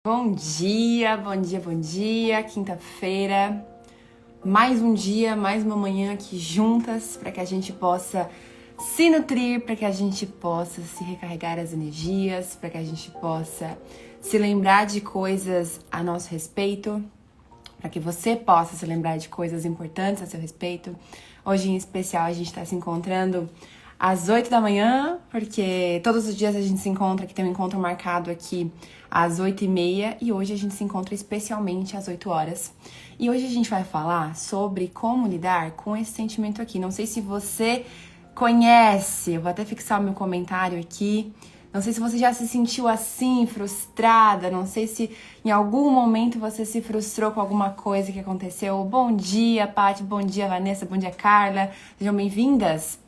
Bom dia, bom dia, bom dia. Quinta-feira, mais um dia, mais uma manhã aqui juntas para que a gente possa se nutrir, para que a gente possa se recarregar as energias, para que a gente possa se lembrar de coisas a nosso respeito, para que você possa se lembrar de coisas importantes a seu respeito. Hoje, em especial, a gente está se encontrando às 8 da manhã, porque todos os dias a gente se encontra, que tem um encontro marcado aqui às 8h30, e hoje a gente se encontra especialmente às 8 horas. E hoje a gente vai falar sobre como lidar com esse sentimento aqui. Não sei se você conhece, eu vou até fixar o meu comentário aqui. Não sei se você já se sentiu assim, frustrada, não sei se em algum momento você se frustrou com alguma coisa que aconteceu. Bom dia, Paty, bom dia, Vanessa, bom dia, Carla. Sejam bem-vindas.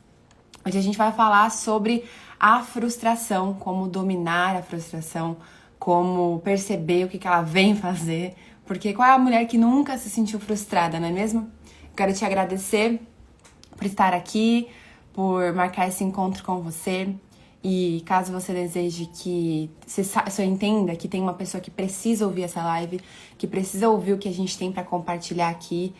Hoje a gente vai falar sobre a frustração, como dominar a frustração, como perceber o que ela vem fazer. Porque qual é a mulher que nunca se sentiu frustrada, não é mesmo? Eu quero te agradecer por estar aqui, por marcar esse encontro com você. E caso você deseje que você entenda que tem uma pessoa que precisa ouvir essa live, que precisa ouvir o que a gente tem para compartilhar aqui,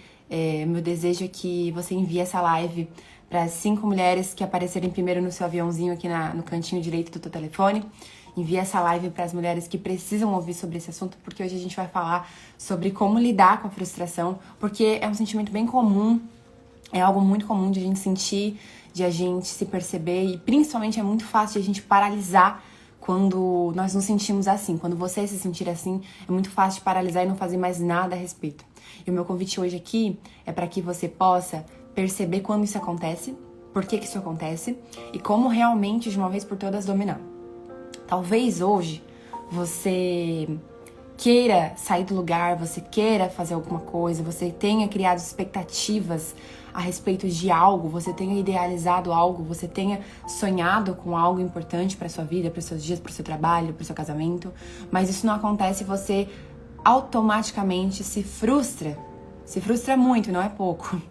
meu desejo é que você envie essa live para as 5 mulheres que aparecerem primeiro no seu aviãozinho aqui no cantinho direito do teu telefone. Envie essa live para as mulheres que precisam ouvir sobre esse assunto, porque hoje a gente vai falar sobre como lidar com a frustração, porque é um sentimento bem comum, é algo muito comum de a gente sentir, de a gente se perceber, e principalmente é muito fácil de a gente paralisar quando nós nos sentimos assim. Quando você se sentir assim, é muito fácil de paralisar e não fazer mais nada a respeito. E o meu convite hoje aqui é para que você possa perceber quando isso acontece, por que isso acontece e como realmente, de uma vez por todas, dominar. Talvez hoje você queira sair do lugar, você queira fazer alguma coisa, você tenha criado expectativas a respeito de algo, você tenha idealizado algo, você tenha sonhado com algo importante para sua vida, para os seus dias, para o seu trabalho, para o seu casamento, mas isso não acontece e você automaticamente se frustra muito, não é pouco.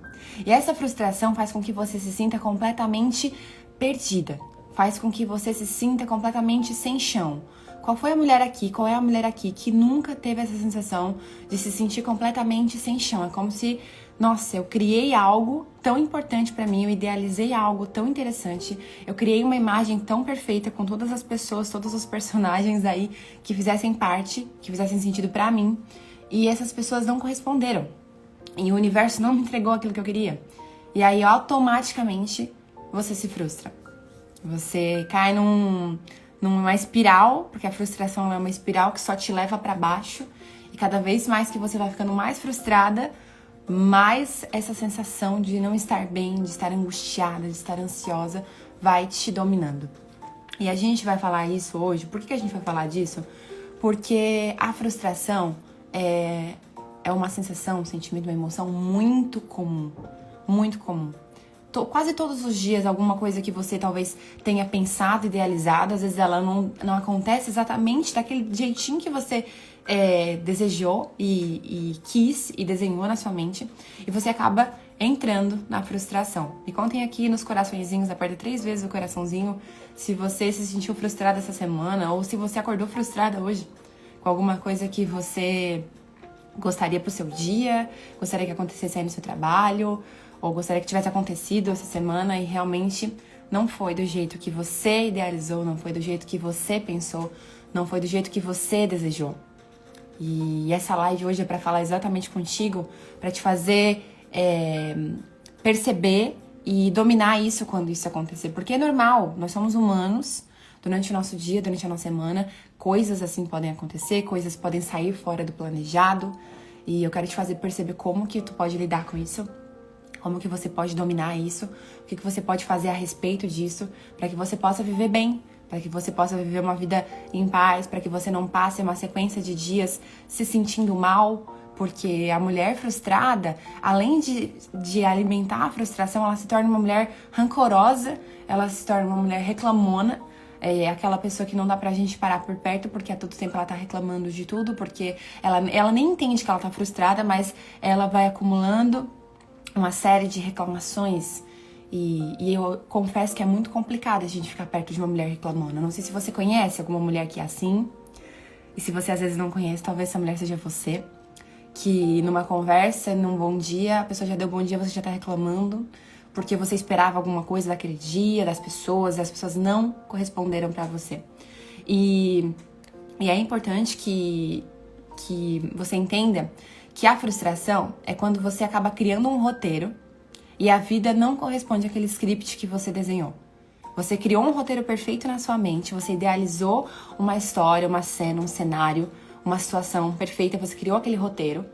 E essa frustração faz com que você se sinta completamente perdida, faz com que você se sinta completamente sem chão. Qual foi a mulher aqui, qual é a mulher aqui que nunca teve essa sensação de se sentir completamente sem chão? É como se, nossa, eu criei algo tão importante pra mim, eu idealizei algo tão interessante, eu criei uma imagem tão perfeita com todas as pessoas, todos os personagens aí que fizessem parte, que fizessem sentido pra mim, e essas pessoas não corresponderam. E o universo não me entregou aquilo que eu queria. E aí, automaticamente, você se frustra. Você cai numa espiral, porque a frustração é uma espiral que só te leva pra baixo. E cada vez mais que você vai ficando mais frustrada, mais essa sensação de não estar bem, de estar angustiada, de estar ansiosa, vai te dominando. E a gente vai falar isso hoje. Por que a gente vai falar disso? Porque a frustração é uma sensação, um sentimento, uma emoção muito comum. Muito comum. Quase todos os dias, alguma coisa que você talvez tenha pensado, idealizado, às vezes ela não acontece exatamente daquele jeitinho que você desejou e quis e desenhou na sua mente, e você acaba entrando na frustração. Me contem aqui nos coraçõezinhos, aperta 3 vezes o coraçãozinho se você se sentiu frustrada essa semana, ou se você acordou frustrada hoje com alguma coisa que você gostaria pro seu dia, gostaria que acontecesse aí no seu trabalho, ou gostaria que tivesse acontecido essa semana e realmente não foi do jeito que você idealizou, não foi do jeito que você pensou, não foi do jeito que você desejou. E essa live hoje é para falar exatamente contigo, para te fazer perceber e dominar isso quando isso acontecer. Porque é normal, nós somos humanos, durante o nosso dia, durante a nossa semana, coisas assim podem acontecer, coisas podem sair fora do planejado. E eu quero te fazer perceber como que tu pode lidar com isso, como que você pode dominar isso, o que você pode fazer a respeito disso, para que você possa viver bem, para que você possa viver uma vida em paz, para que você não passe uma sequência de dias se sentindo mal, porque a mulher frustrada, além de alimentar a frustração, ela se torna uma mulher rancorosa, ela se torna uma mulher reclamona, é aquela pessoa que não dá pra gente parar por perto, porque a todo tempo ela tá reclamando de tudo, porque ela nem entende que ela tá frustrada, mas ela vai acumulando uma série de reclamações. E eu confesso que é muito complicado a gente ficar perto de uma mulher reclamona. Não sei se você conhece alguma mulher que é assim. E se você às vezes não conhece, talvez essa mulher seja você. Que numa conversa, num bom dia, a pessoa já deu bom dia, você já tá reclamando. Porque você esperava alguma coisa daquele dia, das pessoas, e as pessoas não corresponderam pra você. E é importante que você entenda que a frustração é quando você acaba criando um roteiro e a vida não corresponde àquele script que você desenhou. Você criou um roteiro perfeito na sua mente, você idealizou uma história, uma cena, um cenário, uma situação perfeita, você criou aquele roteiro.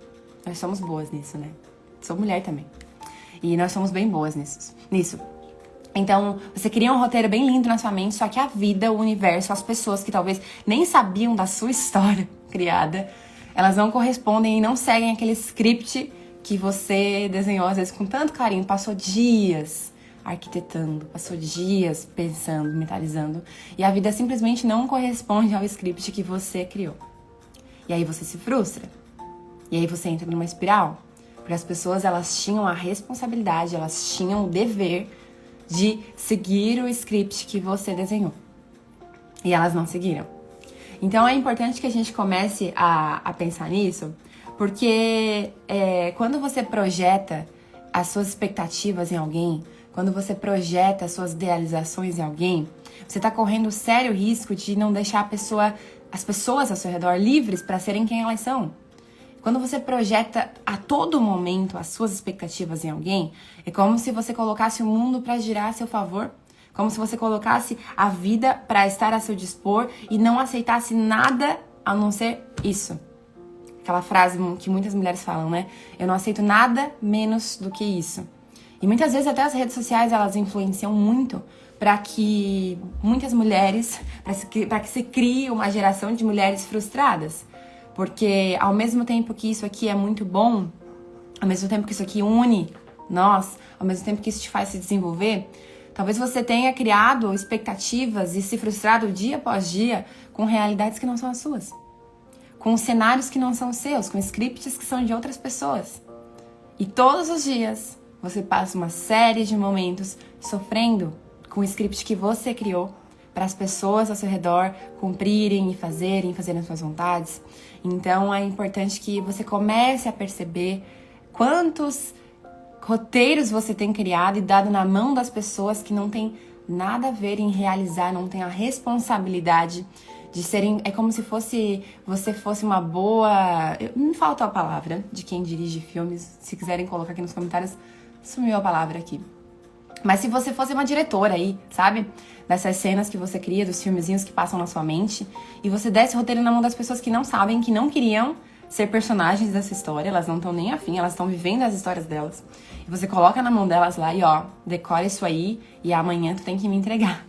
Nós somos boas nisso, né? Sou mulher também. E nós somos bem boas nisso. Então, você cria um roteiro bem lindo na sua mente, só que a vida, o universo, as pessoas que talvez nem sabiam da sua história criada, elas não correspondem e não seguem aquele script que você desenhou, às vezes, com tanto carinho. Passou dias arquitetando, passou dias pensando, mentalizando. E a vida simplesmente não corresponde ao script que você criou. E aí você se frustra. E aí você entra numa espiral. Porque as pessoas, elas tinham a responsabilidade, elas tinham o dever de seguir o script que você desenhou. E elas não seguiram. Então é importante que a gente comece a pensar nisso, porque quando você projeta as suas expectativas em alguém, quando você projeta as suas idealizações em alguém, você está correndo o sério risco de não deixar as pessoas ao seu redor livres para serem quem elas são. Quando você projeta a todo momento as suas expectativas em alguém, é como se você colocasse o mundo para girar a seu favor, como se você colocasse a vida para estar a seu dispor e não aceitasse nada a não ser isso. Aquela frase que muitas mulheres falam, né? Eu não aceito nada menos do que isso. E muitas vezes até as redes sociais, elas influenciam muito para que muitas mulheres, para que se crie uma geração de mulheres frustradas. Porque ao mesmo tempo que isso aqui é muito bom, ao mesmo tempo que isso aqui une nós, ao mesmo tempo que isso te faz se desenvolver, talvez você tenha criado expectativas e se frustrado dia após dia com realidades que não são as suas. Com cenários que não são os seus, com scripts que são de outras pessoas. E todos os dias você passa uma série de momentos sofrendo com o script que você criou para as pessoas ao seu redor cumprirem e fazerem as suas vontades. Então é importante que você comece a perceber quantos roteiros você tem criado e dado na mão das pessoas que não tem nada a ver em realizar, não tem a responsabilidade de serem... É como se você fosse uma boa... Me falta a palavra de quem dirige filmes. Se quiserem colocar aqui nos comentários, sumiu a palavra aqui. Mas se você fosse uma diretora aí, sabe? Dessas cenas que você cria, dos filmezinhos que passam na sua mente, e você desse o roteiro na mão das pessoas que não sabem, que não queriam ser personagens dessa história, elas não estão nem afim, elas estão vivendo as histórias delas. E você coloca na mão delas lá e ó, decora isso aí e amanhã tu tem que me entregar.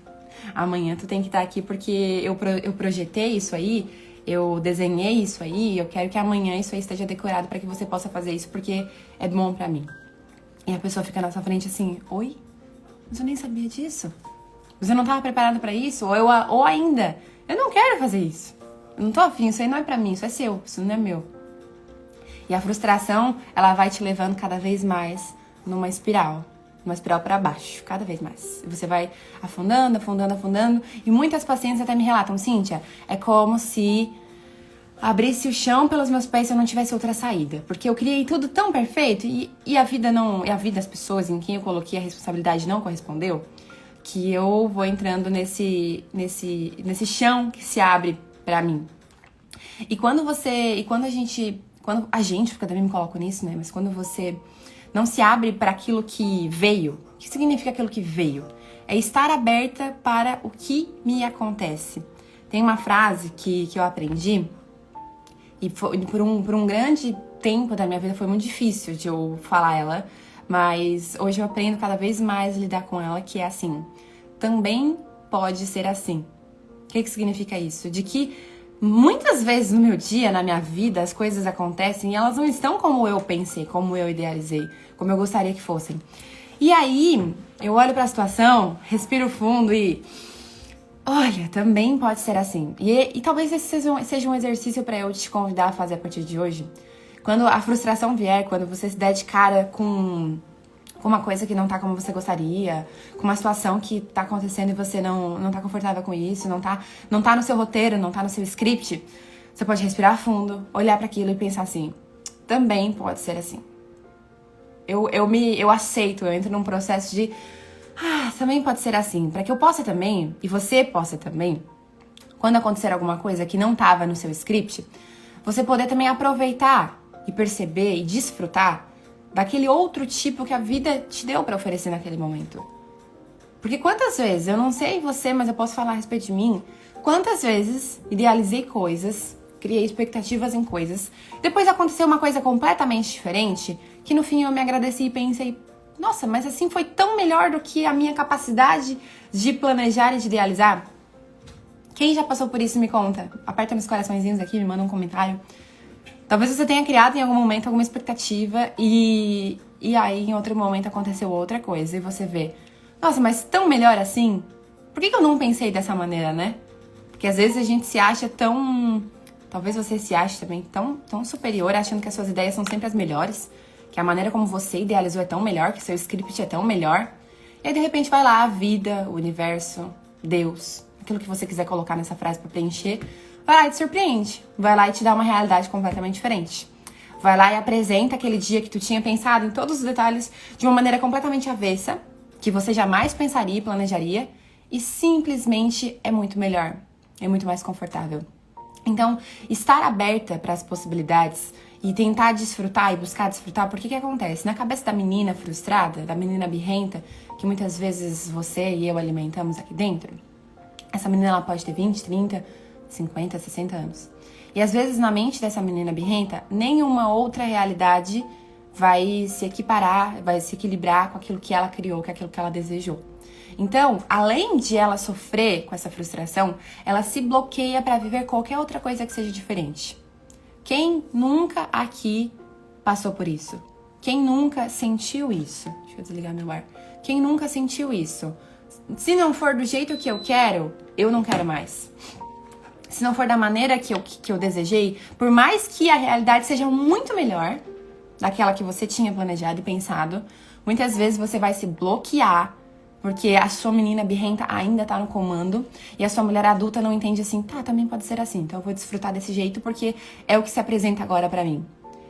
Amanhã tu tem que estar aqui porque eu projetei isso aí, eu desenhei isso aí, eu quero que amanhã isso aí esteja decorado para que você possa fazer isso porque é bom pra mim. E a pessoa fica na sua frente assim, oi? Mas eu nem sabia disso. Você não estava preparado pra isso? Ou ainda, eu não quero fazer isso. Eu não tô afim, isso aí não é pra mim, isso é seu, isso não é meu. E a frustração, ela vai te levando cada vez mais numa espiral pra baixo, cada vez mais. Você vai afundando, afundando, afundando. E muitas pacientes até me relatam, Cíntia, é como se abrisse o chão pelos meus pés se eu não tivesse outra saída. Porque eu criei tudo tão perfeito e a vida não... E a vida das pessoas em quem eu coloquei a responsabilidade não correspondeu, que eu vou entrando nesse chão que se abre pra mim. E quando a gente, porque eu também me coloco nisso, né? Mas quando você não se abre para aquilo que veio, o que significa aquilo que veio? É estar aberta para o que me acontece. Tem uma frase que eu aprendi, e por um grande tempo da minha vida foi muito difícil de eu falar ela, mas hoje eu aprendo cada vez mais a lidar com ela, que é assim, também pode ser assim. O que significa isso? De que muitas vezes no meu dia, na minha vida, as coisas acontecem e elas não estão como eu pensei, como eu idealizei, como eu gostaria que fossem. E aí, eu olho pra situação, respiro fundo e... Olha, também pode ser assim. E talvez esse seja um exercício pra eu te convidar a fazer a partir de hoje. Quando a frustração vier, quando você se der de cara com uma coisa que não tá como você gostaria, com uma situação que tá acontecendo e você não tá confortável com isso, não tá no seu roteiro, não tá no seu script, Você pode respirar fundo, olhar para aquilo e pensar assim, também pode ser assim. Eu aceito, eu entro num processo de, também pode ser assim, para que eu possa também, e você possa também, quando acontecer alguma coisa que não estava no seu script, você poder também aproveitar e perceber e desfrutar daquele outro tipo que a vida te deu para oferecer naquele momento. Porque quantas vezes, eu não sei você, mas eu posso falar a respeito de mim, quantas vezes idealizei coisas, criei expectativas em coisas, depois aconteceu uma coisa completamente diferente, que no fim eu me agradeci e pensei, nossa, mas assim foi tão melhor do que a minha capacidade de planejar e de idealizar. Quem já passou por isso, me conta. Aperta meus coraçõezinhos aqui, me manda um comentário. Talvez você tenha criado em algum momento alguma expectativa e aí em outro momento aconteceu outra coisa e você vê, nossa, mas tão melhor assim? Por que eu não pensei dessa maneira, né? Porque às vezes a gente se acha tão... Talvez você se ache também tão superior, achando que as suas ideias são sempre as melhores, que a maneira como você idealizou é tão melhor, que seu script é tão melhor. E aí de repente vai lá a vida, o universo, Deus, aquilo que você quiser colocar nessa frase pra preencher, vai lá e te surpreende. Vai lá e te dá uma realidade completamente diferente. Vai lá e apresenta aquele dia que tu tinha pensado em todos os detalhes de uma maneira completamente avessa, que você jamais pensaria e planejaria, e simplesmente é muito melhor, é muito mais confortável. Então, estar aberta para as possibilidades e tentar desfrutar e buscar desfrutar, porque que acontece? Na cabeça da menina frustrada, da menina birrenta, que muitas vezes você e eu alimentamos aqui dentro, essa menina ela pode ter 20, 30, 50, 60 anos. E às vezes na mente dessa menina birrenta, nenhuma outra realidade vai se equiparar, vai se equilibrar com aquilo que ela criou, com aquilo que ela desejou. Então, além de ela sofrer com essa frustração, ela se bloqueia para viver qualquer outra coisa que seja diferente. Quem nunca aqui passou por isso? Quem nunca sentiu isso? Deixa eu desligar meu ar. Quem nunca sentiu isso? Se não for do jeito que eu quero, eu não quero mais. Se não for da maneira que eu desejei, por mais que a realidade seja muito melhor daquela que você tinha planejado e pensado, muitas vezes você vai se bloquear porque a sua menina birrenta ainda tá no comando e a sua mulher adulta não entende assim, também pode ser assim, então eu vou desfrutar desse jeito porque é o que se apresenta agora pra mim.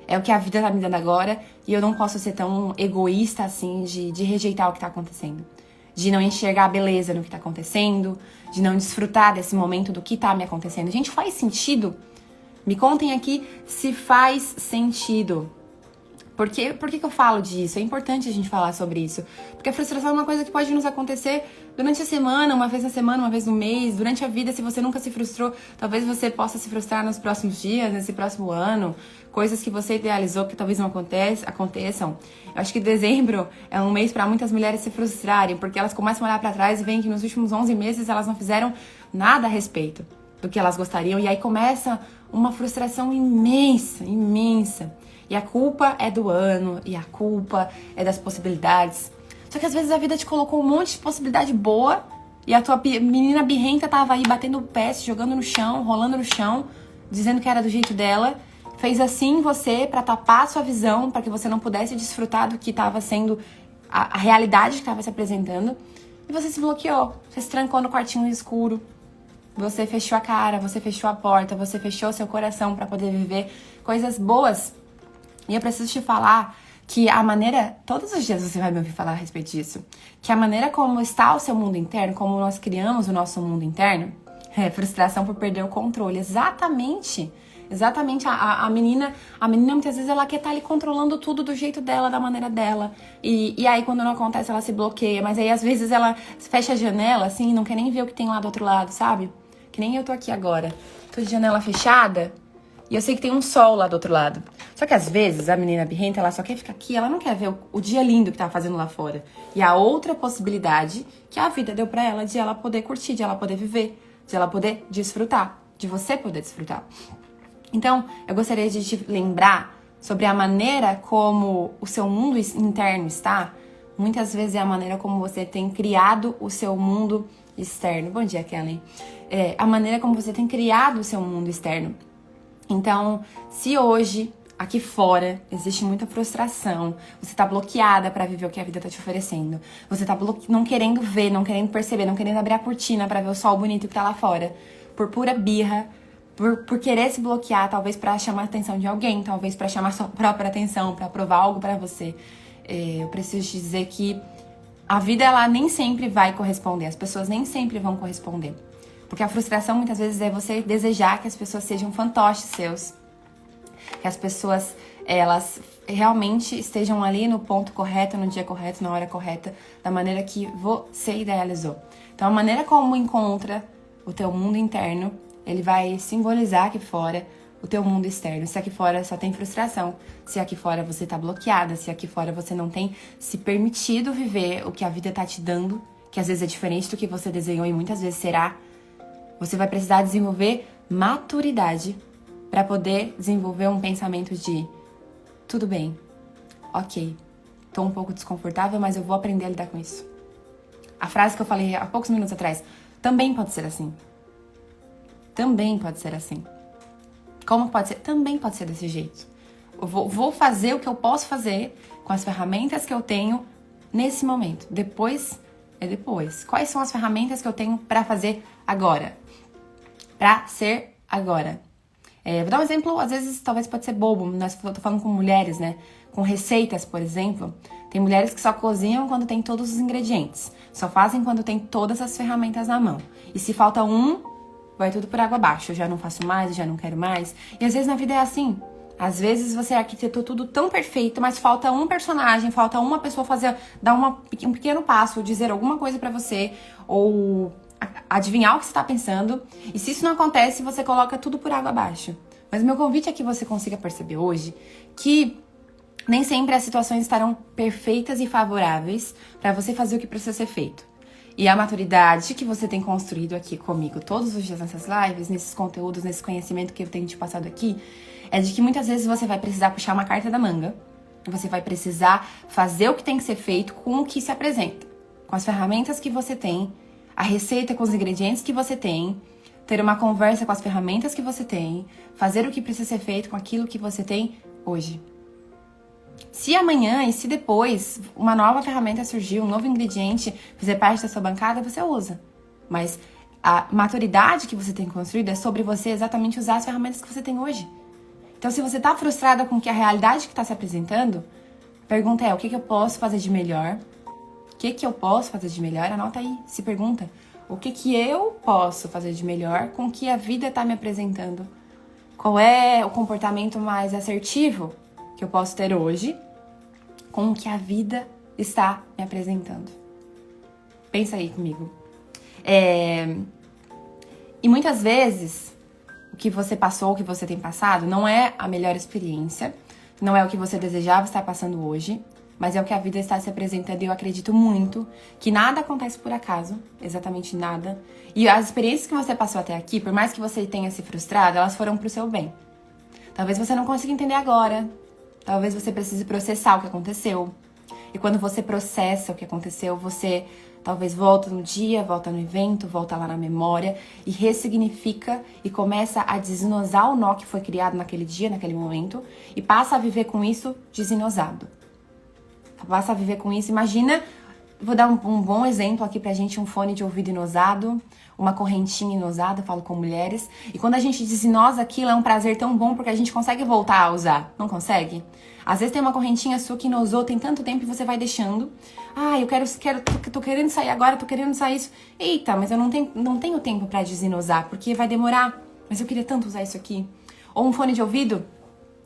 É o que a vida tá me dando agora e eu não posso ser tão egoísta assim de rejeitar o que tá acontecendo. De não enxergar a beleza no que tá acontecendo, de não desfrutar desse momento do que tá me acontecendo. Gente, faz sentido? Me contem aqui se faz sentido. Por que eu falo disso? É importante a gente falar sobre isso. Porque a frustração é uma coisa que pode nos acontecer durante a semana, uma vez na semana, uma vez no mês, durante a vida. Se você nunca se frustrou, talvez você possa se frustrar nos próximos dias, nesse próximo ano. Coisas que você idealizou que talvez não aconteçam. Eu acho que dezembro é um mês para muitas mulheres se frustrarem, porque elas começam a olhar para trás e veem que nos últimos 11 meses elas não fizeram nada a respeito do que elas gostariam. E aí começa uma frustração imensa, imensa. E a culpa é do ano, e a culpa é das possibilidades. Só que às vezes a vida te colocou um monte de possibilidade boa e a tua menina birrenta tava aí batendo o pé, se jogando no chão, rolando no chão, dizendo que era do jeito dela. Fez assim você pra tapar a sua visão, para que você não pudesse desfrutar do que estava sendo a realidade que estava se apresentando. E você se bloqueou, você se trancou no quartinho escuro. Você fechou a cara, você fechou a porta, você fechou seu coração para poder viver coisas boas. E eu preciso te falar que a maneira... Todos os dias você vai me ouvir falar a respeito disso. Que a maneira como está o seu mundo interno, como nós criamos o nosso mundo interno, é frustração por perder o controle. Exatamente. Exatamente. A menina muitas vezes ela quer estar ali controlando tudo do jeito dela, da maneira dela. E aí quando não acontece ela se bloqueia. Mas aí às vezes ela fecha a janela assim e não quer nem ver o que tem lá do outro lado, sabe? Que nem eu tô aqui agora. Tô de janela fechada. E eu sei que tem um sol lá do outro lado. Só que às vezes a menina birrenta, ela só quer ficar aqui, ela não quer ver o dia lindo que tá fazendo lá fora. E a outra possibilidade que a vida deu pra ela de ela poder curtir, de ela poder viver, de ela poder desfrutar, de você poder desfrutar. Então, eu gostaria de te lembrar sobre a maneira como o seu mundo interno está. Muitas vezes é a maneira como você tem criado o seu mundo externo. Bom dia, Kelly. A maneira como você tem criado o seu mundo externo. Então, se hoje, aqui fora, existe muita frustração, você tá bloqueada pra viver o que a vida tá te oferecendo, você tá não querendo ver, não querendo perceber, não querendo abrir a cortina pra ver o sol bonito que tá lá fora, por pura birra, por querer se bloquear, talvez pra chamar a atenção de alguém, talvez pra chamar sua própria atenção, pra provar algo pra você. Eu preciso te dizer que a vida, ela nem sempre vai corresponder, as pessoas nem sempre vão corresponder. Porque a frustração, muitas vezes, é você desejar que as pessoas sejam fantoches seus. Que as pessoas, elas realmente estejam ali no ponto correto, no dia correto, na hora correta, da maneira que você idealizou. Então, a maneira como encontra o teu mundo interno, ele vai simbolizar aqui fora o teu mundo externo. Se aqui fora só tem frustração, se aqui fora você tá bloqueada, se aqui fora você não tem se permitido viver o que a vida tá te dando, que às vezes é diferente do que você desenhou e muitas vezes será, você vai precisar desenvolver maturidade para poder desenvolver um pensamento de tudo bem, ok, tô um pouco desconfortável, mas eu vou aprender a lidar com isso. A frase que eu falei há poucos minutos atrás, também pode ser assim. Também pode ser assim. Como pode ser? Também pode ser desse jeito. Eu vou fazer o que eu posso fazer com as ferramentas que eu tenho nesse momento. Depois é depois. Quais são as ferramentas que eu tenho para fazer agora? Pra ser agora. Vou dar um exemplo, às vezes talvez pode ser bobo, mas eu tô falando com mulheres, né? Com receitas, por exemplo. Tem mulheres que só cozinham quando tem todos os ingredientes. Só fazem quando tem todas as ferramentas na mão. E se falta um, vai tudo por água abaixo. Eu já não faço mais, eu já não quero mais. E às vezes na vida é assim. Às vezes você arquitetou tudo tão perfeito, mas falta um personagem, falta uma pessoa dar um pequeno passo, dizer alguma coisa pra você, ou adivinhar o que você tá pensando. E se isso não acontece, você coloca tudo por água abaixo. Mas o meu convite é que você consiga perceber hoje que nem sempre as situações estarão perfeitas e favoráveis pra você fazer o que precisa ser feito. E a maturidade que você tem construído aqui comigo todos os dias nessas lives, nesses conteúdos, nesse conhecimento que eu tenho te passado aqui, é de que muitas vezes você vai precisar puxar uma carta da manga, você vai precisar fazer o que tem que ser feito com o que se apresenta, com as ferramentas que você tem, a receita com os ingredientes que você tem, ter uma conversa com as ferramentas que você tem, fazer o que precisa ser feito com aquilo que você tem hoje. Se amanhã e se depois uma nova ferramenta surgir, um novo ingrediente fizer parte da sua bancada, você usa. Mas a maturidade que você tem construído é sobre você exatamente usar as ferramentas que você tem hoje. Então, se você tá frustrada com que a realidade que tá se apresentando, a pergunta é, o que eu posso fazer de melhor? O que eu posso fazer de melhor? Anota aí, se pergunta. O que eu posso fazer de melhor com o que a vida tá me apresentando? Qual é o comportamento mais assertivo que eu posso ter hoje com o que a vida está me apresentando? Pensa aí comigo. E muitas vezes, o que você passou, o que você tem passado, não é a melhor experiência, não é o que você desejava estar passando hoje, mas é o que a vida está se apresentando e eu acredito muito que nada acontece por acaso, exatamente nada. E as experiências que você passou até aqui, por mais que você tenha se frustrado, elas foram pro seu bem. Talvez você não consiga entender agora, talvez você precise processar o que aconteceu. E quando você processa o que aconteceu, você talvez volta no dia, volta no evento, volta lá na memória e ressignifica e começa a desinosar o nó que foi criado naquele dia, naquele momento e passa a viver com isso desinosado. Passa a viver com isso. Imagina, vou dar um bom exemplo aqui pra gente, um fone de ouvido inosado, uma correntinha inosada, falo com mulheres. E quando a gente desinosa aquilo, é um prazer tão bom porque a gente consegue voltar a usar. Não consegue? Às vezes tem uma correntinha sua que inosou tem tanto tempo e você vai deixando. Tô querendo sair agora, tô querendo sair isso. Eita, mas eu não tenho tempo pra desinosar, porque vai demorar. Mas eu queria tanto usar isso aqui. Ou um fone de ouvido.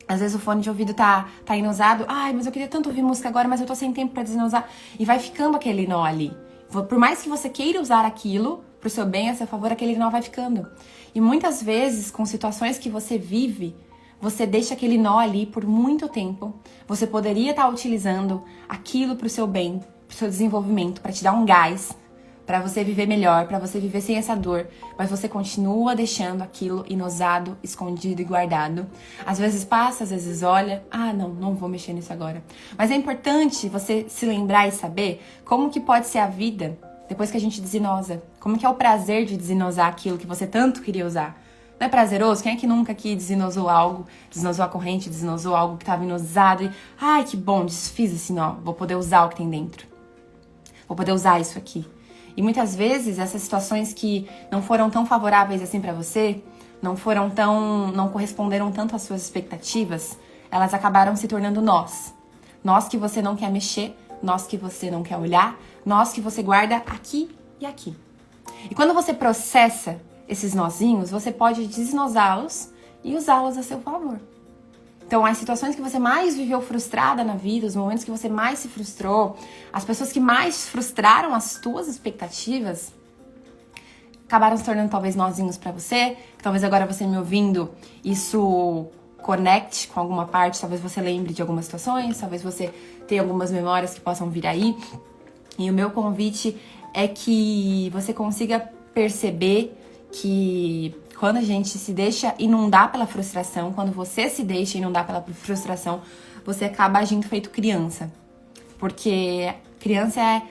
Às vezes o fone de ouvido tá inosado. Ai, mas eu queria tanto ouvir música agora, mas eu tô sem tempo pra desinosar. E vai ficando aquele nó ali. Por mais que você queira usar aquilo pro seu bem, a seu favor, aquele nó vai ficando. E muitas vezes, com situações que você vive, você deixa aquele nó ali por muito tempo. Você poderia estar utilizando aquilo pro seu bem, pro seu desenvolvimento, pra te dar um gás, pra você viver melhor, pra você viver sem essa dor, mas você continua deixando aquilo inosado, escondido e guardado. Às vezes passa, às vezes olha, não vou mexer nisso agora. Mas é importante você se lembrar e saber como que pode ser a vida depois que a gente desinosa. Como que é o prazer de desinosar aquilo que você tanto queria usar. Não é prazeroso? Quem é que nunca aqui desinosou algo, desinosou a corrente, desinosou algo que estava inosado e, ai, que bom, desfiz esse nó, vou poder usar o que tem dentro. Vou poder usar isso aqui. E muitas vezes essas situações que não foram tão favoráveis assim pra você, não corresponderam tanto às suas expectativas, elas acabaram se tornando nós. Nós que você não quer mexer, nós que você não quer olhar, nós que você guarda aqui e aqui. E quando você processa esses nozinhos, você pode desnosá-los e usá-los a seu favor. Então, as situações que você mais viveu frustrada na vida, os momentos que você mais se frustrou, as pessoas que mais frustraram as tuas expectativas, acabaram se tornando talvez nozinhos pra você, que talvez agora você me ouvindo, isso conecte com alguma parte, talvez você lembre de algumas situações, talvez você tenha algumas memórias que possam vir aí. E o meu convite é que você consiga perceber que quando a gente se deixa inundar pela frustração, quando você se deixa inundar pela frustração, você acaba agindo feito criança. Porque criança é...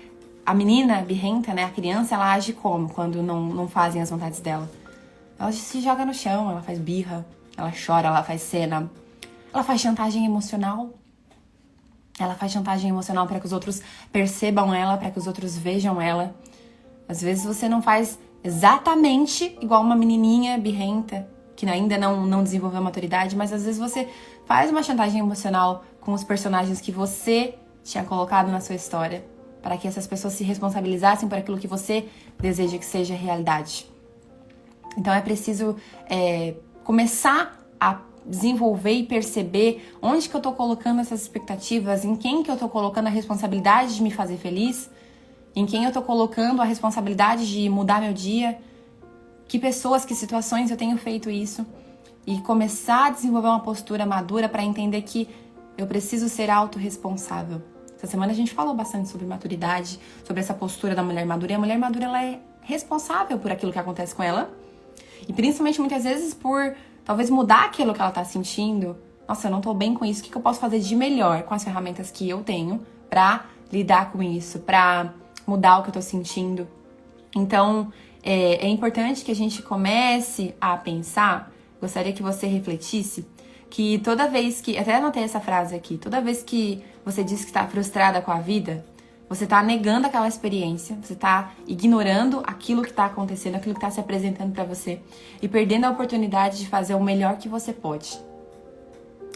A menina birrenta, né? A criança, ela age como quando não fazem as vontades dela? Ela se joga no chão, ela faz birra, ela chora, ela faz cena. Ela faz chantagem emocional. Ela faz chantagem emocional para que os outros percebam ela, para que os outros vejam ela. Às vezes você não faz exatamente igual uma menininha birrenta, que ainda não desenvolveu a maturidade, mas às vezes você faz uma chantagem emocional com os personagens que você tinha colocado na sua história, para que essas pessoas se responsabilizassem por aquilo que você deseja que seja realidade. Então é preciso começar a desenvolver e perceber onde que eu tô colocando essas expectativas, em quem que eu tô colocando a responsabilidade de me fazer feliz, em quem eu tô colocando a responsabilidade de mudar meu dia, que pessoas, que situações eu tenho feito isso, e começar a desenvolver uma postura madura para entender que eu preciso ser autorresponsável. Essa semana a gente falou bastante sobre maturidade, sobre essa postura da mulher madura, e a mulher madura, ela é responsável por aquilo que acontece com ela, e principalmente muitas vezes por talvez mudar aquilo que ela tá sentindo. Nossa, eu não tô bem com isso, o que eu posso fazer de melhor com as ferramentas que eu tenho pra lidar com isso, pra mudar o que eu tô sentindo. Então, é importante que a gente comece a pensar, gostaria que você refletisse, que toda vez que, até anotei essa frase aqui, toda vez que você diz que está frustrada com a vida, você está negando aquela experiência, você está ignorando aquilo que está acontecendo, aquilo que está se apresentando para você e perdendo a oportunidade de fazer o melhor que você pode.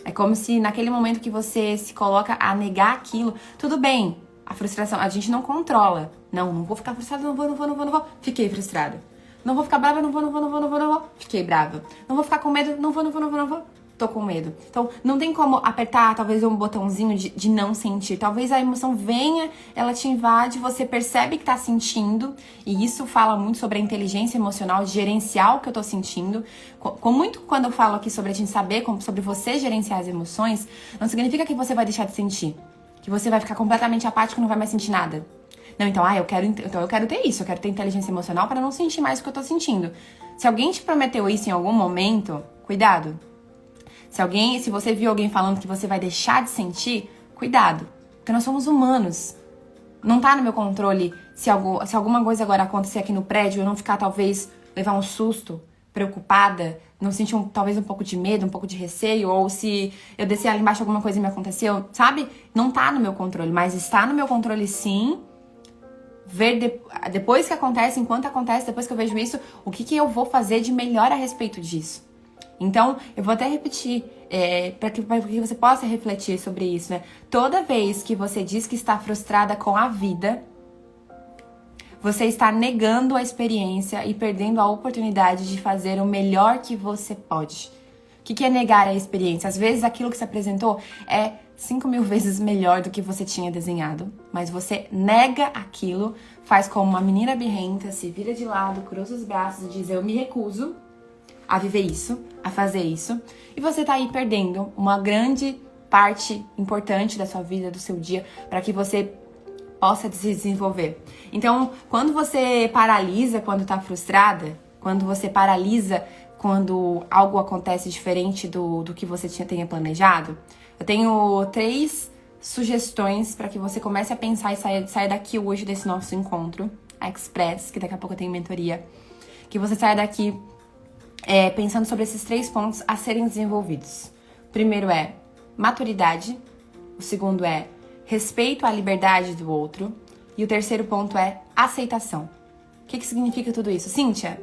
É como se naquele momento que você se coloca a negar aquilo, tudo bem, a frustração, a gente não controla. Não vou ficar frustrada, não vou. Fiquei frustrada. Não vou ficar brava, não vou. Fiquei brava. Não vou ficar com medo, não vou. Tô com medo. Então, não tem como apertar, talvez, um botãozinho de não sentir. Talvez a emoção venha, ela te invade, você percebe que tá sentindo, e isso fala muito sobre a inteligência emocional, de gerenciar o que eu tô sentindo. Muito quando eu falo aqui sobre a gente saber, sobre você gerenciar as emoções, não significa que você vai deixar de sentir, que você vai ficar completamente apático e não vai mais sentir nada. Não, então, eu quero ter isso, eu quero ter inteligência emocional para não sentir mais o que eu tô sentindo. Se alguém te prometeu isso em algum momento, cuidado. Se você viu alguém falando que você vai deixar de sentir, cuidado, porque nós somos humanos. Não tá no meu controle se alguma coisa agora acontecer aqui no prédio, eu não ficar, talvez, levar um susto, preocupada, não sentir talvez um pouco de medo, um pouco de receio, ou se eu descer ali embaixo alguma coisa e me aconteceu, sabe? Não tá no meu controle, mas está no meu controle sim, ver depois que acontece, enquanto acontece, depois que eu vejo isso, o que eu vou fazer de melhor a respeito disso. Então, eu vou até repetir, para que você possa refletir sobre isso, né? Toda vez que você diz que está frustrada com a vida, você está negando a experiência e perdendo a oportunidade de fazer o melhor que você pode. O que é negar a experiência? Às vezes, aquilo que se apresentou é 5.000 vezes melhor do que você tinha desenhado, mas você nega aquilo, faz como uma menina birrenta, se vira de lado, cruza os braços e diz, eu me recuso a viver isso, a fazer isso, e você tá aí perdendo uma grande parte importante da sua vida, do seu dia, para que você possa se desenvolver. Então, quando você paralisa quando tá frustrada, quando você paralisa quando algo acontece diferente do que você tenha planejado, eu tenho 3 sugestões para que você comece a pensar e saia daqui hoje desse nosso encontro, a Express, que daqui a pouco eu tenho mentoria, que você saia daqui pensando sobre esses 3 pontos a serem desenvolvidos. O primeiro é maturidade, o segundo é respeito à liberdade do outro e o terceiro ponto é aceitação. O que significa tudo isso? Cíntia,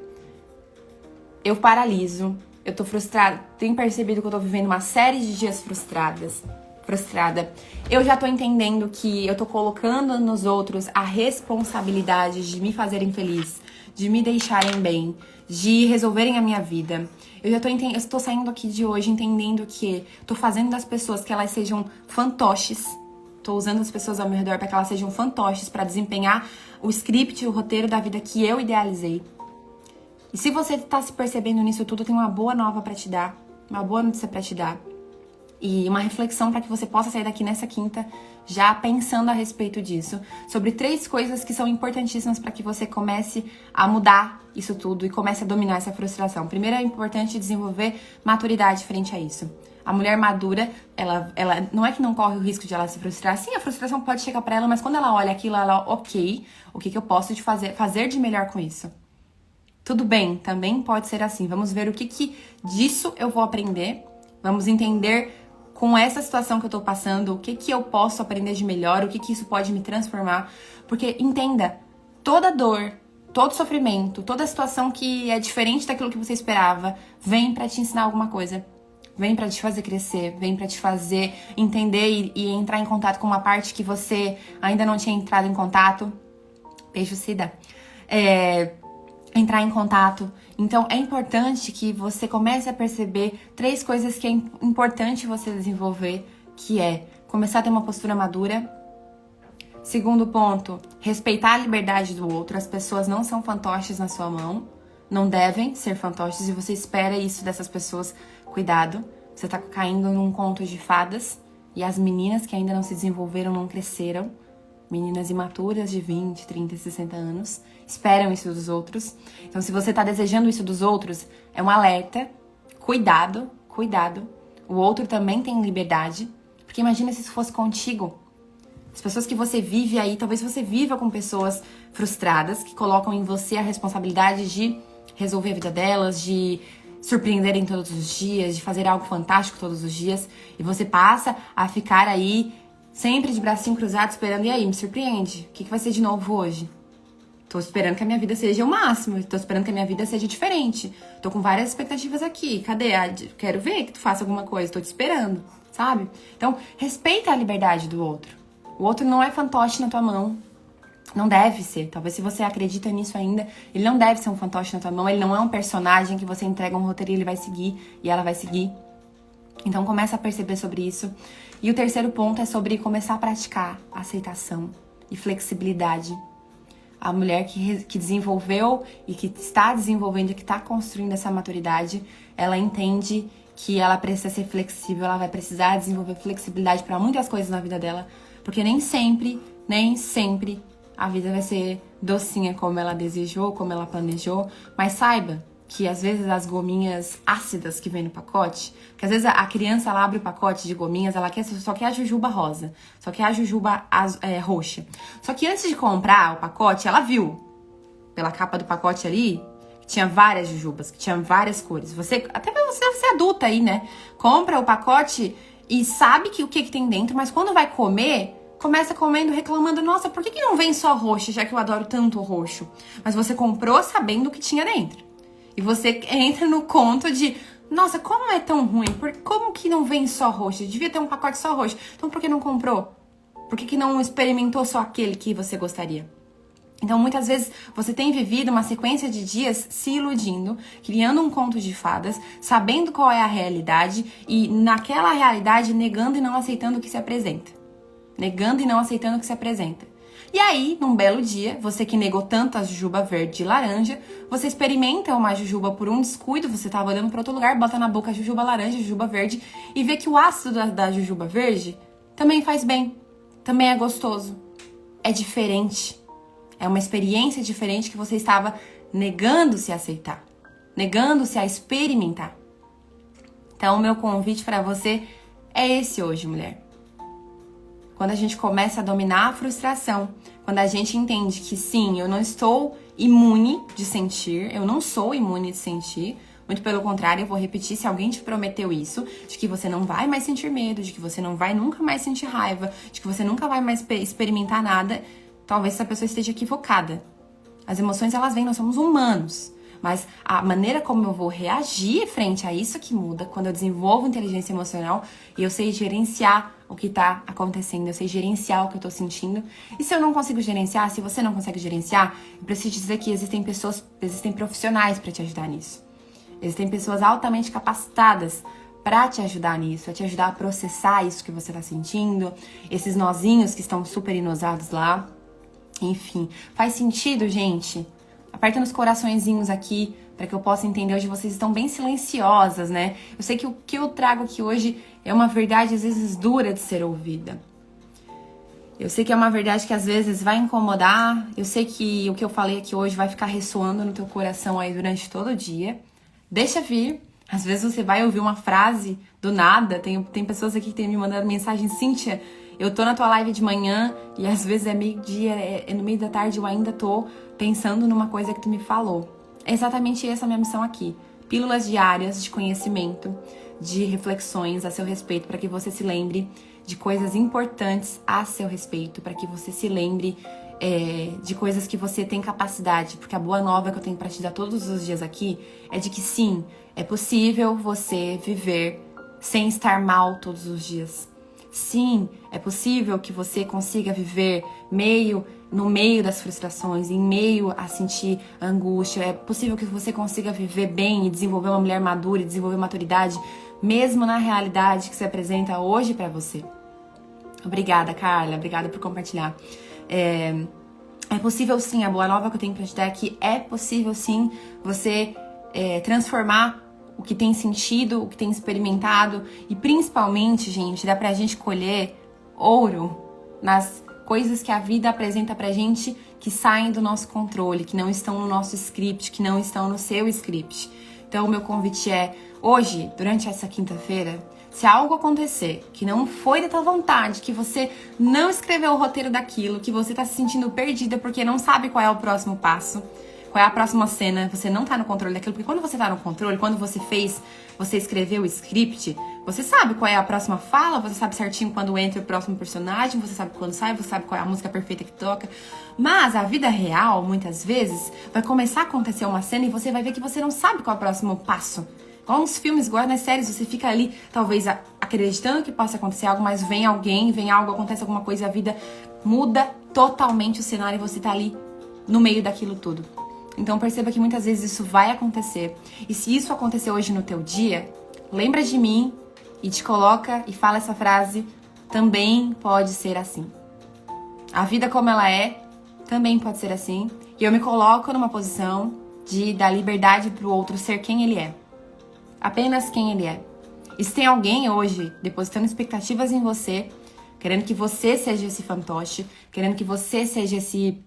eu paraliso, eu tô frustrada, tenho percebido que eu tô vivendo uma série de dias frustrada. Eu já tô entendendo que eu tô colocando nos outros a responsabilidade de me fazerem feliz, de me deixarem bem, de resolverem a minha vida. Eu tô saindo aqui de hoje entendendo que tô fazendo das pessoas que elas sejam fantoches. Tô usando as pessoas ao meu redor para que elas sejam fantoches, para desempenhar o script, o roteiro da vida que eu idealizei. E se você tá se percebendo nisso tudo, eu tenho uma boa nova para te dar, uma boa notícia para te dar. E uma reflexão para que você possa sair daqui nessa quinta já pensando a respeito disso. Sobre 3 coisas que são importantíssimas para que você comece a mudar isso tudo e comece a dominar essa frustração. Primeiro, é importante desenvolver maturidade frente a isso. A mulher madura, ela não é que não corre o risco de ela se frustrar. Sim, a frustração pode chegar para ela, mas quando ela olha aquilo, ela, ok, o que eu posso fazer de melhor com isso? Tudo bem, também pode ser assim. Vamos ver o que disso eu vou aprender. Vamos entender com essa situação que eu tô passando, o que eu posso aprender de melhor, o que isso pode me transformar. Porque, entenda, toda dor, todo sofrimento, toda situação que é diferente daquilo que você esperava, vem pra te ensinar alguma coisa. Vem pra te fazer crescer, vem pra te fazer entender e entrar em contato com uma parte que você ainda não tinha entrado em contato. Beijo, Cida. Entrar em contato. Então, é importante que você comece a perceber 3 coisas que é importante você desenvolver, que é começar a ter uma postura madura. Segundo ponto, respeitar a liberdade do outro. As pessoas não são fantoches na sua mão, não devem ser fantoches, e você espera isso dessas pessoas. Cuidado, você tá caindo num conto de fadas, e as meninas que ainda não se desenvolveram, não cresceram, meninas imaturas de 20, 30 e 60 anos, esperam isso dos outros. Então, se você tá desejando isso dos outros, é um alerta. Cuidado, cuidado. O outro também tem liberdade. Porque imagina se isso fosse contigo. As pessoas que você vive aí, talvez você viva com pessoas frustradas, que colocam em você a responsabilidade de resolver a vida delas, de surpreenderem todos os dias, de fazer algo fantástico todos os dias. E você passa a ficar aí sempre de bracinho cruzado, esperando, e aí, me surpreende? O que vai ser de novo hoje? Tô esperando que a minha vida seja o máximo, tô esperando que a minha vida seja diferente. Tô com várias expectativas aqui, cadê? Quero ver que tu faça alguma coisa, tô te esperando, sabe? Então, respeita a liberdade do outro. O outro não é fantoche na tua mão, não deve ser. Talvez se você acredita nisso ainda, ele não deve ser um fantoche na tua mão, ele não é um personagem que você entrega um roteiro e ele vai seguir, e ela vai seguir. Então, começa a perceber sobre isso. E o terceiro ponto é sobre começar a praticar aceitação e flexibilidade. A mulher que desenvolveu e que está desenvolvendo e que está construindo essa maturidade, ela entende que ela precisa ser flexível, ela vai precisar desenvolver flexibilidade para muitas coisas na vida dela, porque nem sempre a vida vai ser docinha como ela desejou, como ela planejou, mas saiba que às vezes as gominhas ácidas que vem no pacote, que às vezes a criança ela abre o pacote de gominhas, ela só quer a jujuba rosa, só quer a jujuba roxa. Só que antes de comprar o pacote, ela viu pela capa do pacote ali que tinha várias jujubas, que tinha várias cores. Até você deve ser adulta aí, né? Compra o pacote e sabe o que tem dentro, mas quando vai comer, começa comendo reclamando, nossa, por que não vem só roxo, já que eu adoro tanto o roxo? Mas você comprou sabendo o que tinha dentro. E você entra no conto de, nossa, como é tão ruim? Como que não vem só roxo? Devia ter um pacote só roxo. Então por que não comprou? Por que não experimentou só aquele que você gostaria? Então muitas vezes você tem vivido uma sequência de dias se iludindo, criando um conto de fadas, sabendo qual é a realidade e naquela realidade negando e não aceitando o que se apresenta. Negando e não aceitando o que se apresenta. E aí, num belo dia, você que negou tanto a jujuba verde e laranja, você experimenta uma jujuba por um descuido, você tava olhando para outro lugar, bota na boca a jujuba laranja, a jujuba verde, e vê que o ácido da jujuba verde também faz bem, também é gostoso, é diferente. É uma experiência diferente que você estava negando-se a aceitar, negando-se a experimentar. Então, o meu convite para você é esse hoje, mulher. Quando a gente começa a dominar a frustração, quando a gente entende que sim, eu não estou imune de sentir, eu não sou imune de sentir, muito pelo contrário, eu vou repetir, se alguém te prometeu isso, de que você não vai mais sentir medo, de que você não vai nunca mais sentir raiva, de que você nunca vai mais experimentar nada, talvez essa pessoa esteja equivocada. As emoções, elas vêm, nós somos humanos, Mas a maneira como eu vou reagir frente a isso que muda, quando eu desenvolvo inteligência emocional e eu sei gerenciar o que tá acontecendo, eu sei gerenciar o que eu tô sentindo. E se eu não consigo gerenciar, se você não consegue gerenciar, eu preciso dizer que existem profissionais para te ajudar nisso. Existem pessoas altamente capacitadas para te ajudar nisso, a te ajudar a processar isso que você tá sentindo, esses nozinhos que estão super inosados lá. Enfim, faz sentido, gente? Aperta nos coraçõezinhos aqui para que eu possa entender. Hoje vocês estão bem silenciosas, né? Eu sei que o que eu trago aqui hoje é uma verdade às vezes dura de ser ouvida. Eu sei que é uma verdade que às vezes vai incomodar. Eu sei que o que eu falei aqui hoje vai ficar ressoando no teu coração aí durante todo o dia. Deixa vir. Às vezes você vai ouvir uma frase do nada. Tem pessoas aqui que têm me mandado mensagem: Cíntia, eu tô na tua live de manhã e às vezes é meio-dia, é no meio da tarde, eu ainda tô pensando numa coisa que tu me falou. É exatamente essa a minha missão aqui. Pílulas diárias de conhecimento, de reflexões a seu respeito, para que você se lembre de coisas importantes a seu respeito, para que você se lembre de coisas que você tem capacidade. Porque a boa nova que eu tenho pra te dar todos os dias aqui é de que sim, é possível você viver sem estar mal todos os dias. Sim, é possível que você consiga viver no meio das frustrações, em meio a sentir angústia. É possível que você consiga viver bem e desenvolver uma mulher madura e desenvolver maturidade, mesmo na realidade que se apresenta hoje pra você. Obrigada, Carla. Obrigada por compartilhar. É possível sim, a boa nova que eu tenho pra te dar é que é possível sim você transformar o que tem sentido, o que tem experimentado. E principalmente, gente, dá pra gente colher ouro nas coisas que a vida apresenta pra gente que saem do nosso controle, que não estão no nosso script, que não estão no seu script. Então o meu convite é, hoje, durante essa quinta-feira, se algo acontecer que não foi da tua vontade, que você não escreveu o roteiro daquilo, que você tá se sentindo perdida porque não sabe qual é o próximo passo, qual é a próxima cena, você não tá no controle daquilo, porque quando você tá no controle, quando você escreveu o script, você sabe qual é a próxima fala, você sabe certinho quando entra o próximo personagem, você sabe quando sai, você sabe qual é a música perfeita que toca. Mas a vida real, muitas vezes, vai começar a acontecer uma cena e você vai ver que você não sabe qual é o próximo passo. Igual nos filmes, igual nas séries, você fica ali, talvez acreditando que possa acontecer algo, mas vem algo, acontece alguma coisa, a vida muda totalmente o cenário e você tá ali no meio daquilo tudo. Então perceba que muitas vezes isso vai acontecer. E se isso acontecer hoje no teu dia, lembra de mim e te coloca e fala essa frase: também pode ser assim. A vida como ela é, também pode ser assim. E eu me coloco numa posição de dar liberdade pro outro ser quem ele é. Apenas quem ele é. E se tem alguém hoje depositando expectativas em você, querendo que você seja esse fantoche, querendo que você seja esse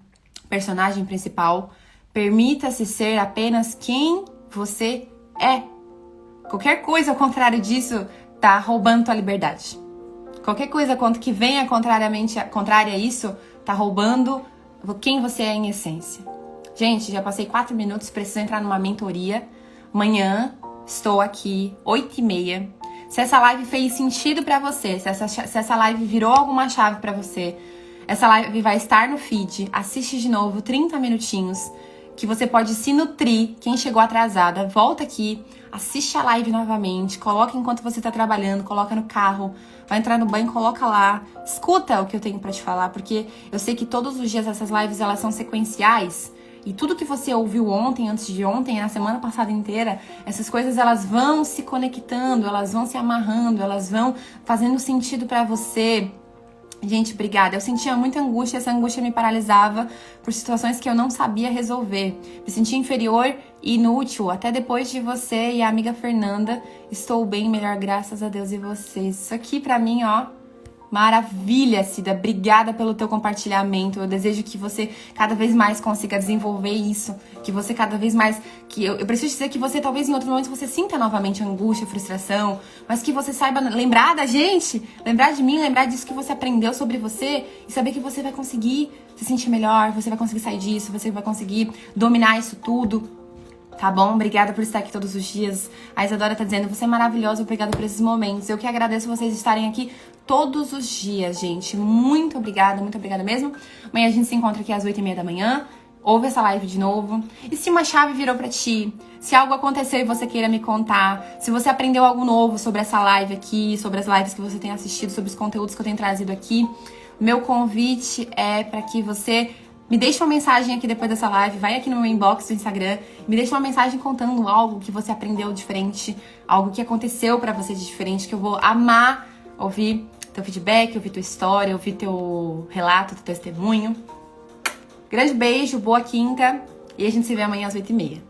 personagem principal, permita-se ser apenas quem você é. Qualquer coisa ao contrário disso tá roubando tua liberdade. Qualquer coisa que venha contrária a isso tá roubando quem você é em essência. Gente, já passei 4 minutos, preciso entrar numa mentoria. Amanhã estou aqui, 8h30. Se essa live fez sentido pra você, se essa live virou alguma chave pra você, essa live vai estar no feed. Assiste de novo, 30 minutinhos, que você pode se nutrir. Quem chegou atrasada, volta aqui, assiste a live novamente, coloca enquanto você tá trabalhando, coloca no carro, vai entrar no banho, coloca lá, escuta o que eu tenho pra te falar, porque eu sei que todos os dias essas lives, elas são sequenciais. E tudo que você ouviu ontem, antes de ontem, na semana passada inteira, essas coisas elas vão se conectando, elas vão se amarrando, elas vão fazendo sentido pra você. Gente, obrigada. Eu sentia muita angústia, essa angústia me paralisava por situações que eu não sabia resolver. Me sentia inferior e inútil. Até depois de você e a amiga Fernanda, estou bem, melhor, graças a Deus e vocês. Isso aqui pra mim, ó, maravilha, Cida. Obrigada pelo teu compartilhamento. Eu desejo que você cada vez mais consiga desenvolver isso. Que você cada vez mais... Eu preciso dizer que você, talvez em outro momento, você sinta novamente angústia, frustração. Mas que você saiba lembrar da gente. Lembrar de mim, lembrar disso que você aprendeu sobre você. E saber que você vai conseguir se sentir melhor. Você vai conseguir sair disso. Você vai conseguir dominar isso tudo. Tá bom? Obrigada por estar aqui todos os dias. A Isadora tá dizendo, você é maravilhosa, obrigada por esses momentos. Eu que agradeço vocês estarem aqui todos os dias, gente. Muito obrigada mesmo. Amanhã a gente se encontra aqui às 8h30 da manhã. ouve essa live de novo. E se uma chave virou pra ti, se algo aconteceu e você queira me contar, se você aprendeu algo novo sobre essa live aqui, sobre as lives que você tem assistido, sobre os conteúdos que eu tenho trazido aqui, meu convite é para que você me deixe uma mensagem aqui depois dessa live, vai aqui no meu inbox do Instagram, me deixe uma mensagem contando algo que você aprendeu diferente, algo que aconteceu pra você de diferente, que eu vou amar ouvir teu feedback, ouvir tua história, ouvir teu relato, teu testemunho. Grande beijo, boa quinta e a gente se vê amanhã às 8h30.